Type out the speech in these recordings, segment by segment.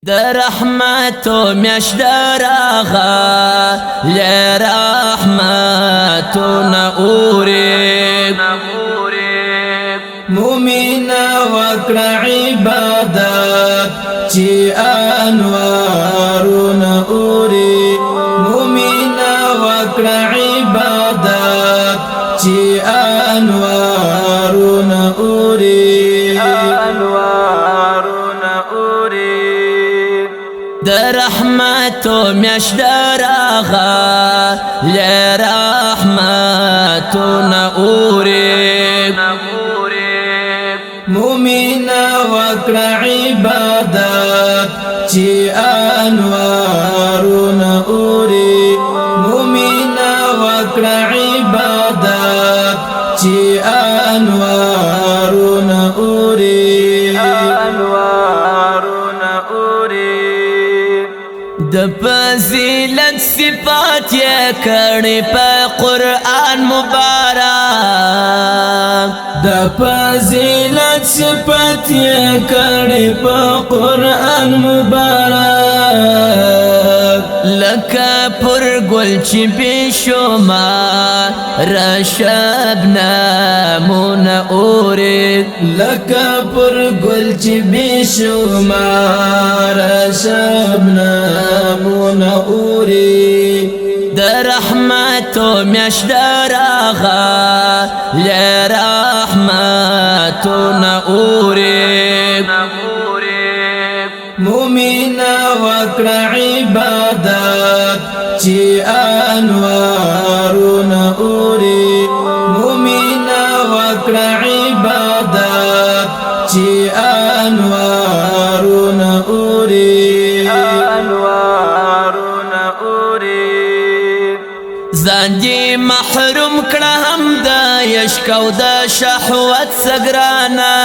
در رحمت و میاشت راغا لرحمت نوري مومن وکړه عبادت چې انوار نوري مومن وکړه عبادت چې انوار نوري در رحمت و میاشت راغا لرحمت نوري مومن وکړه عبادت چې انوار نوري مومن وکړه عبادت چې انوار نوري د فضیلت صفات یې کړي په قرآن مبارک د فضیلت صفات یې کړي په قرآن مبارک لکه پر ګل چې بشمار شبنمونه اوري لکه پر ګل چې بشمار شبنمونه اوري د رحمت و میاشت راغا لرحمت نوري مومن وکړه عبادت چې انوار نوري مومن وکړه عبادت چې انوار نوري ځان دې محروم کړه هم د عشق او د شهوت سګرانا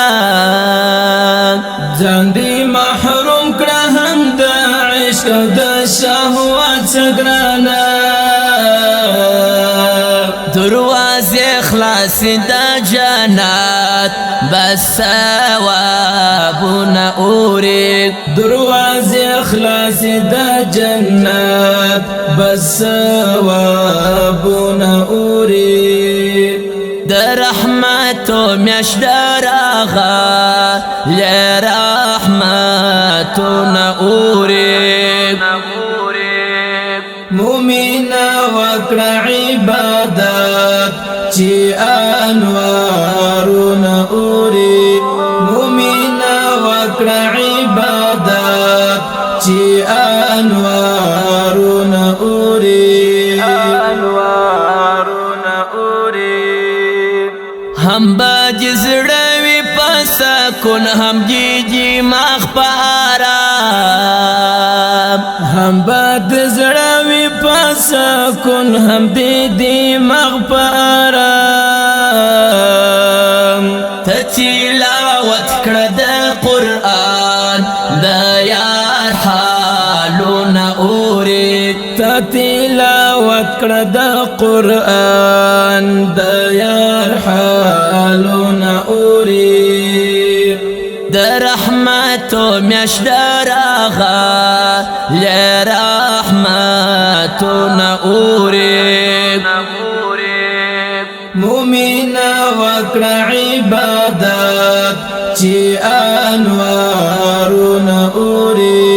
ځان دې محروم کړه هم د عشق او د شهوت سګرانا دروازه خلاص د جنت بس ثوابونه اوري دروازه خلاص د جنت بس ثوابونه اوري د رحمت و میاشت راغا لرحمت نوري مومن وکړه عبادت چې انوار نوري مومن وکړه عبادت چې انوار نوري هم باج زړوي پسا کن هم جیجی مخ پارام هم باد زړوي پسا کن هم دې مغفرام تلاوت کړه د قرآن د یار حالونه اوري تلاوت کړه د قرآن د یار حالونه اوري د رحمت و میاشت راغا لرحمت نوري مومن وکړه عبادت چې انوار نوري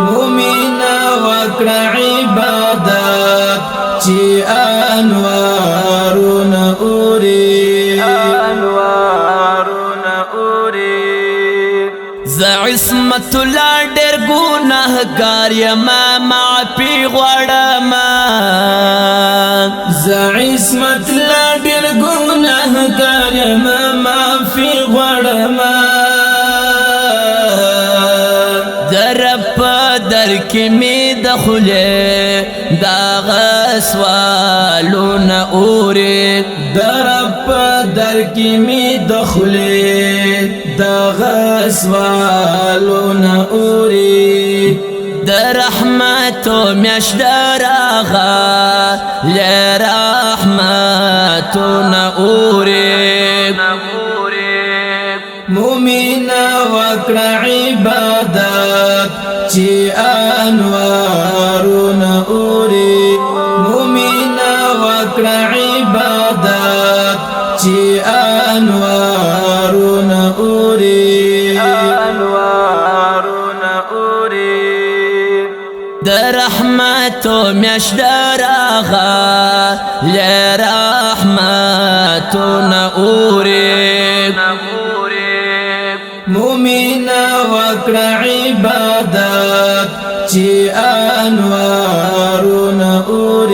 مومن وکړه عبادت چې انوار نوري ز عصمت الله ډېر ګناهګار یم معافي غواړم ز عصمت الله ډېر ګناهګار یم معافي غواړم در په در کې می دخله دا غسوالونه اوري در په در کې می دخله دا غسوالونه اوري د رحمت و میاشت راغا لرحمت نوري مومن وکړه عبادت چې انوارونه اوري مومنا وکړه عبادت چې انوارونه اوري در رحمتو میاشت راغه لرحمتو نوري مومنا وکړه عبادت چې انوارونه اوري